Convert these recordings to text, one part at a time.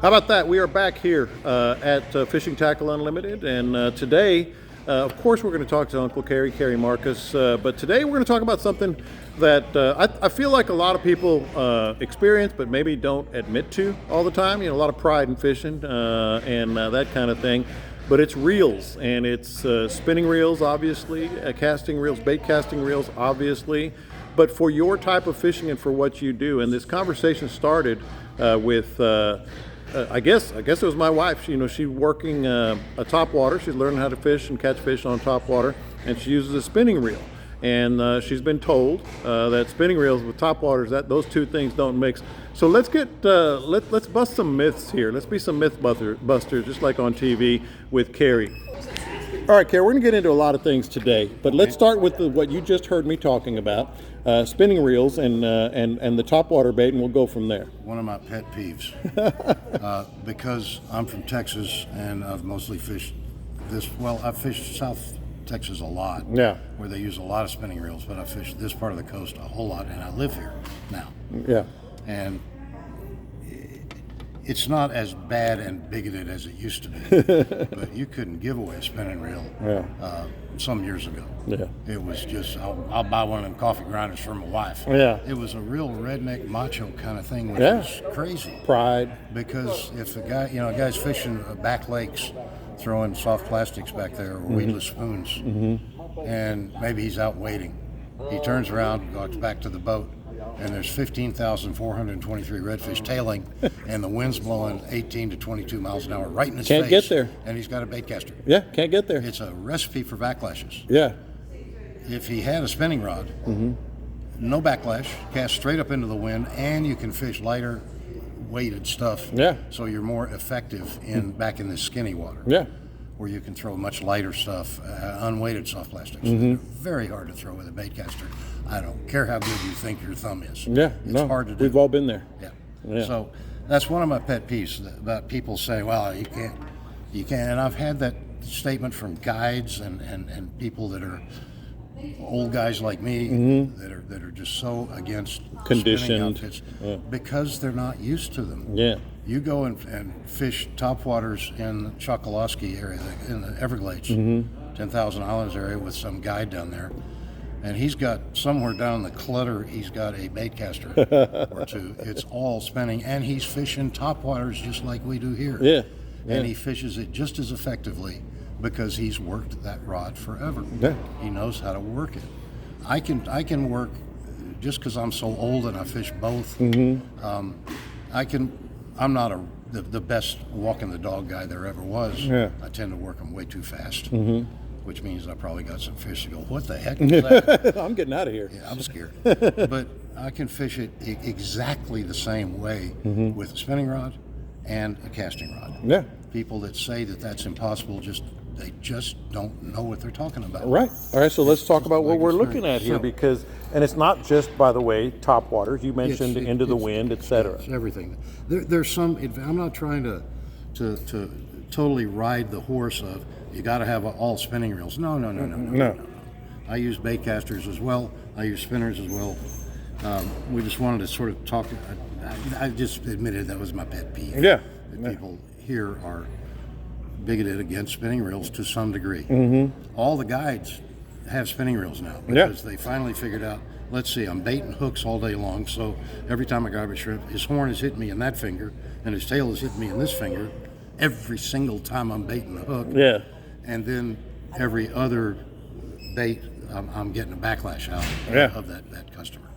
How about that? We are back here at Fishing Tackle Unlimited, and today, of course, we're going to talk to Uncle Cary Marcus, but today we're going to talk about something that I feel like a lot of people experience, but maybe don't admit to all the time. You know, a lot of pride in fishing and that kind of thing. But it's reels, and it's spinning reels, obviously, casting reels, bait casting reels, obviously. But for your type of fishing and for what you do, and this conversation started with. I guess it was my wife. She's working a topwater. She's learning how to fish and catch fish on topwater, and she uses a spinning reel. And she's been told that spinning reels with topwaters, that those two things don't mix. So let's let's bust some myths here. Let's be some myth busters, just like on TV with Cary. All right, Cary, we're going to get into a lot of things today, but let's start with what you just heard me talking about, spinning reels and the topwater bait, and we'll go from there. One of my pet peeves, because I'm from Texas and I've mostly fished I've fished South Texas a lot, where they use a lot of spinning reels, but I've fished this part of the coast a whole lot, and I live here now. Yeah. And it's not as bad and bigoted as it used to be, but you couldn't give away a spinning reel some years ago. Yeah. It was just, I'll buy one of them coffee grinders for my wife. Yeah. It was a real redneck macho kind of thing, which was crazy. Pride. Because if a guy's fishing back lakes, throwing soft plastics back there, or weedless spoons, and maybe he's out waiting. He turns around, goes back to the boat, and there's 15,423 redfish tailing, and the wind's blowing 18 to 22 miles an hour right in his face. Can't get there. And he's got a baitcaster. Yeah, can't get there. It's a recipe for backlashes. Yeah. If he had a spinning rod, no backlash, cast straight up into the wind, and you can fish lighter weighted stuff. Yeah. So you're more effective back in this skinny water. Yeah. Where you can throw much lighter stuff, unweighted soft plastics. They're very hard to throw with a baitcaster. I don't care how good you think your thumb is. Yeah, it's hard to do. We've all been there. Yeah. So that's one of my pet peeves about people saying, "Well, you can't." And I've had that statement from guides and people that are old guys like me that are just so against conditioned spinning outfits because they're not used to them. Yeah. You go and fish topwaters in the Chokoloskee area, in the Everglades, 10,000 Islands area, with some guide down there, and he's got somewhere down in the clutter, he's got a baitcaster or two. It's all spinning, and he's fishing topwaters just like we do here. Yeah. And he fishes it just as effectively because he's worked that rod forever. Yeah. He knows how to work it. I can work just because I'm so old and I fish both. I'm not the best walking the dog guy there ever was. Yeah. I tend to work them way too fast, which means I probably got some fish to go, what the heck is that? I'm getting out of here. Yeah, I'm scared. But I can fish it exactly the same way with a spinning rod and a casting rod. Yeah. People that say that that's impossible they just don't know what they're talking about. Right. All right, so let's talk about what we're looking at here, because, and it's not just, by the way, topwaters. You mentioned into the wind, etc. It's everything. There's some, I'm not trying to totally ride the horse of, you got to have all spinning reels. No. I use baitcasters as well. I use spinners as well. We just wanted to sort of talk, I just admitted that was my pet peeve. Yeah. People here are bigoted against spinning reels to some degree. All the guides have spinning reels now because they finally figured out, let's see, I'm baiting hooks all day long, so every time I grab a shrimp, his horn is hitting me in that finger and his tail is hitting me in this finger every single time I'm baiting the hook. Yeah. And then every other bait, I'm getting a backlash out of that customer.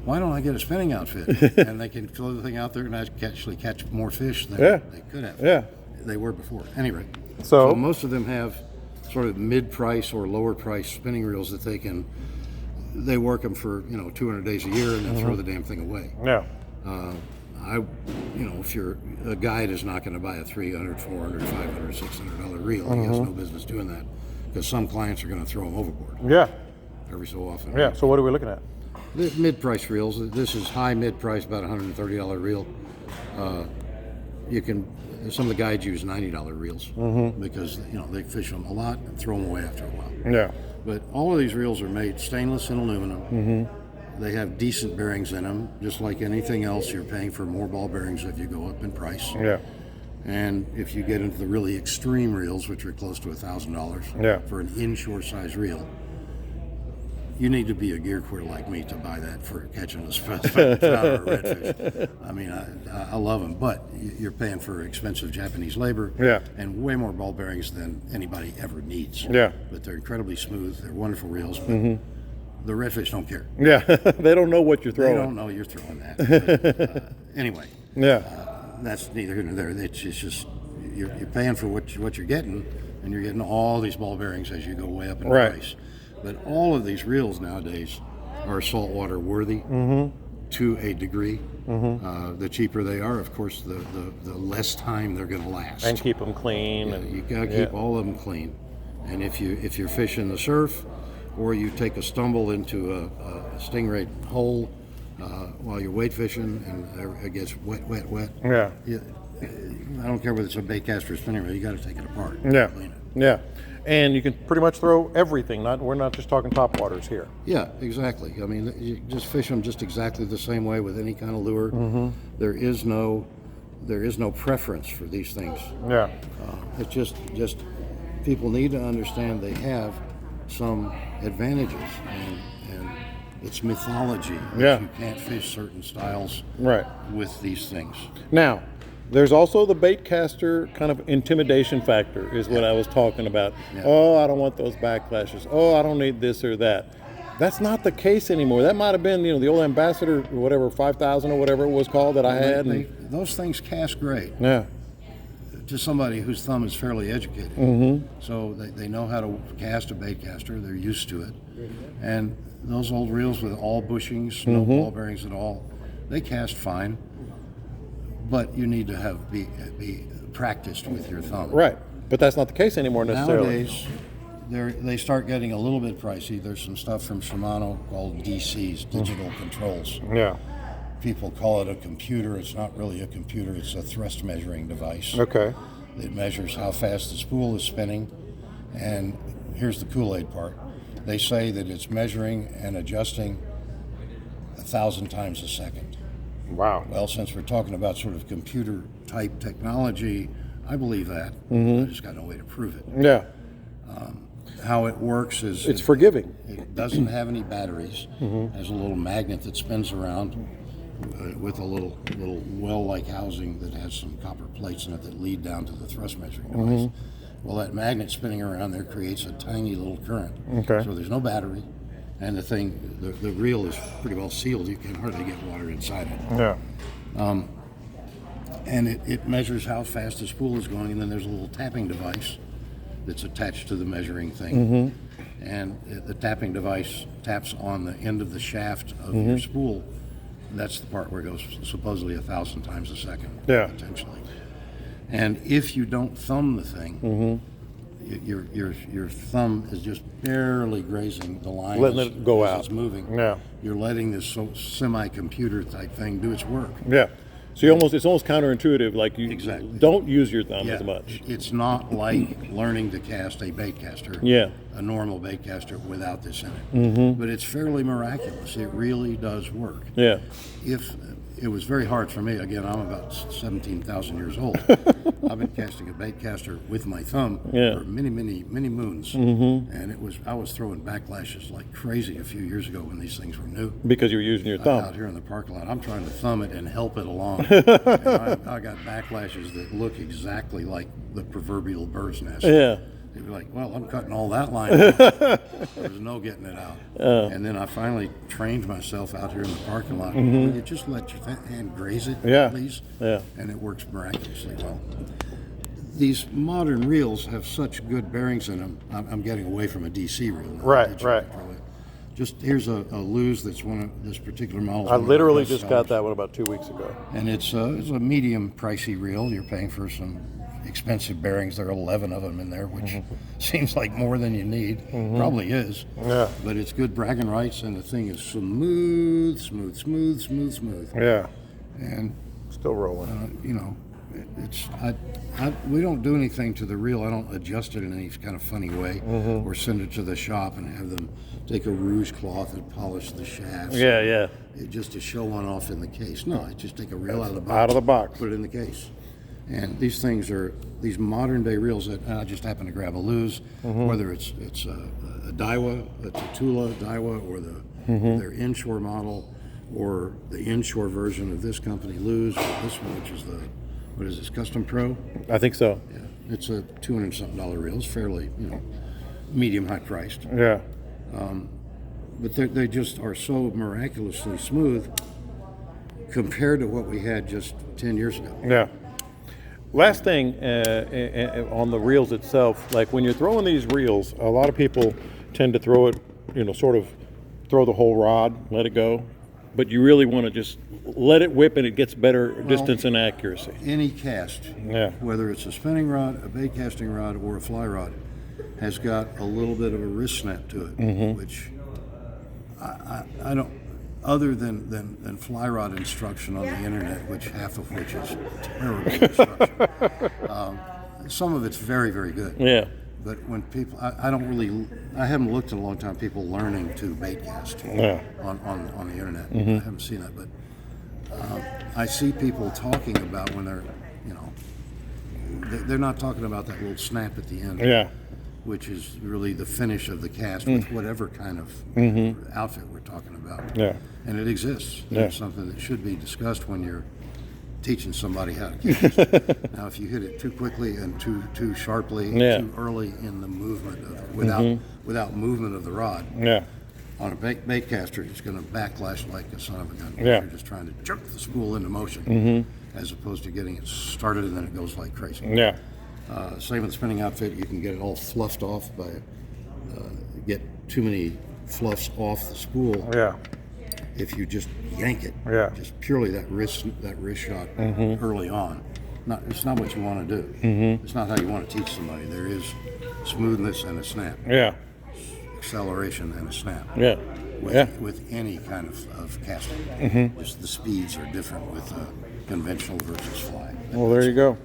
Why don't I get a spinning outfit? And they can throw the thing out there and actually catch more fish than they could have. Yeah. They were before. Anyway, so most of them have sort of mid-price or lower-price spinning reels that they work them for 200 days a year and then throw the damn thing away. Yeah. If you're a guide is not going to buy a $300, $400, $500, $600 reel, he has no business doing that because some clients are going to throw them overboard. Yeah. Every so often. Yeah. So what are we looking at? The mid-price reels. This is high mid-price, about $130 reel. Some of the guides use $90 reels because they fish them a lot and throw them away after a while. Yeah. But all of these reels are made stainless and aluminum. They have decent bearings in them. Just like anything else, you're paying for more ball bearings if you go up in price. Yeah. And if you get into the really extreme reels, which are close to $1,000 for an inshore size reel, you need to be a gear queer like me to buy that for catching a trout or a redfish. I mean, I love them, but you're paying for expensive Japanese labor and way more ball bearings than anybody ever needs. Yeah. But they're incredibly smooth. They're wonderful reels, but the redfish don't care. Yeah, they don't know what you're throwing. They don't know you're throwing that. But, anyway. Yeah. That's neither here nor there. It's just you're paying for what you're getting, and you're getting all these ball bearings as you go way up in price. But all of these reels nowadays are saltwater worthy to a degree. The cheaper they are, of course, the less time they're going to last. And keep them clean. Yeah, you got to keep all of them clean. And if you're fishing the surf, or you take a stumble into a stingray hole while you're weight fishing and it gets wet. Yeah. I don't care whether it's a baitcaster or spinning reel. You got to take it apart. Yeah. Clean it. Yeah. And you can pretty much throw everything. We're not just talking top waters here. Yeah, exactly. I mean, you just fish them just exactly the same way with any kind of lure. There is no preference for these things. Yeah. It's just people need to understand they have some advantages, and it's mythology. Yeah. You can't fish certain styles with these things. Now, there's also the baitcaster kind of intimidation factor is what I was talking about. Yeah. Oh, I don't want those backlashes. Oh, I don't need this or that. That's not the case anymore. That might have been, the old Ambassador, or whatever, 5,000 or whatever it was called that I had. Those things cast great. Yeah. To somebody whose thumb is fairly educated. So they know how to cast a baitcaster. They're used to it. And those old reels with all bushings, no ball bearings at all, they cast fine. But you need to be practiced with your thumb. Right. But that's not the case anymore necessarily. Nowadays, they start getting a little bit pricey. There's some stuff from Shimano called DCs, digital controls. Yeah. People call it a computer. It's not really a computer. It's a thrust measuring device. Okay. It measures how fast the spool is spinning. And here's the Kool-Aid part. They say that it's measuring and adjusting 1,000 times a second. Wow. Well, since we're talking about sort of computer type technology, I believe that. I just got no way to prove it. Yeah. How it works is It's forgiving. It doesn't have any batteries. Has a little magnet that spins around with a little well-like housing that has some copper plates in it that lead down to the thrust measuring device. Well, that magnet spinning around there creates a tiny little current. Okay. So there's no battery, and the reel is pretty well sealed. You can hardly get water inside it. Yeah. And it measures how fast the spool is going, and then there's a little tapping device that's attached to the measuring thing. And the tapping device taps on the end of the shaft of your spool. That's the part where it goes supposedly 1,000 times a second, potentially. And if you don't thumb the thing, your thumb is just barely grazing the line, letting it go out. It's moving. Yeah. You're letting this semi-computer type thing do its work. Yeah. So it's almost counterintuitive. Like you don't use your thumb as much. It's not like learning to cast a baitcaster. Yeah. A normal baitcaster without this in it. But it's fairly miraculous. It really does work. Yeah. If it was very hard for me, again, I'm about 17,000 years old. I've been casting a baitcaster with my thumb for many moons, and I was throwing backlashes like crazy a few years ago when these things were new. Because you were using your thumb. Out here in the parking lot, I'm trying to thumb it and help it along. And I got backlashes that look exactly like the proverbial bird's nest. Yeah. They'd be like, well, I'm cutting all that line out. There's no getting it out. And then I finally trained myself out here in the parking lot. Will you just let your hand graze it, please? Yeah. And it works miraculously well. These modern reels have such good bearings in them. I'm getting away from a DC reel now. Right. Just here's a luge that's one of this particular model. I literally just got that one about 2 weeks ago. And it's a medium pricey reel. You're paying for some expensive bearings. There are 11 of them in there, which seems like more than you need. Probably is. Yeah. But it's good bragging rights, and the thing is smooth. Yeah. And still rolling. we don't do anything to the reel. I don't adjust it in any kind of funny way, or send it to the shop and have them take a rouge cloth and polish the shafts. Yeah. Just to show one off in the case. No, I just take a reel out of the box. Out of the box. Put it in the case. And these things are these modern day reels that I just happen to grab a lose, whether it's a Daiwa, it's a Tula Daiwa, or their inshore model, or the inshore version of this company lose, or this one, which is what is this, Custom Pro? I think so. Yeah, it's a $200-something reel. It's fairly, medium high priced. Yeah. But they just are so miraculously smooth compared to what we had just 10 years ago. Yeah. Last thing on the reels itself, like when you're throwing these reels, a lot of people tend to throw it, sort of throw the whole rod, let it go. But you really want to just let it whip and it gets better distance and accuracy. Any cast, whether it's a spinning rod, a bait casting rod, or a fly rod, has got a little bit of a wrist snap to it, which I don't, other than fly rod instruction on the internet, which half of which is terrible instruction. Some of it's very, very good. Yeah. But when people, I haven't looked in a long time, people learning to bait cast on the internet. I haven't seen that, but I see people talking about when they're not talking about that little snap at the end. Yeah. Which is really the finish of the cast with whatever kind of outfit we're talking about. Yeah. And it exists. Yeah. It's something that should be discussed when you're teaching somebody how to cast. Now, if you hit it too quickly and too sharply, too early in the movement without movement of the rod, on a bait caster, it's going to backlash like a son of a gun. Yeah. You're just trying to jerk the spool into motion, as opposed to getting it started and then it goes like crazy. Yeah. Same with the spinning outfit. You can get it all fluffed off by get too many fluffs off the spool. Yeah. If you just yank it, just purely that wrist shot early on. It's not what you want to do. It's not how you want to teach somebody. There is smoothness and a snap. Yeah. Acceleration and a snap. Yeah. With any kind of casting. Just the speeds are different with conventional versus fly. Well, there you go.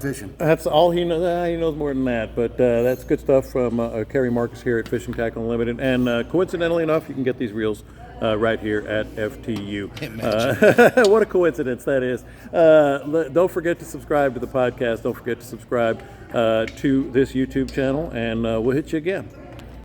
Fishing. That's all he knows. He knows more than that, but that's good stuff from Cary Marcus here at Fishing Tackle Unlimited. And coincidentally enough, you can get these reels right here at FTU. What a coincidence that is. Don't forget to subscribe to the podcast. Don't forget to subscribe to this YouTube channel, and we'll hit you again.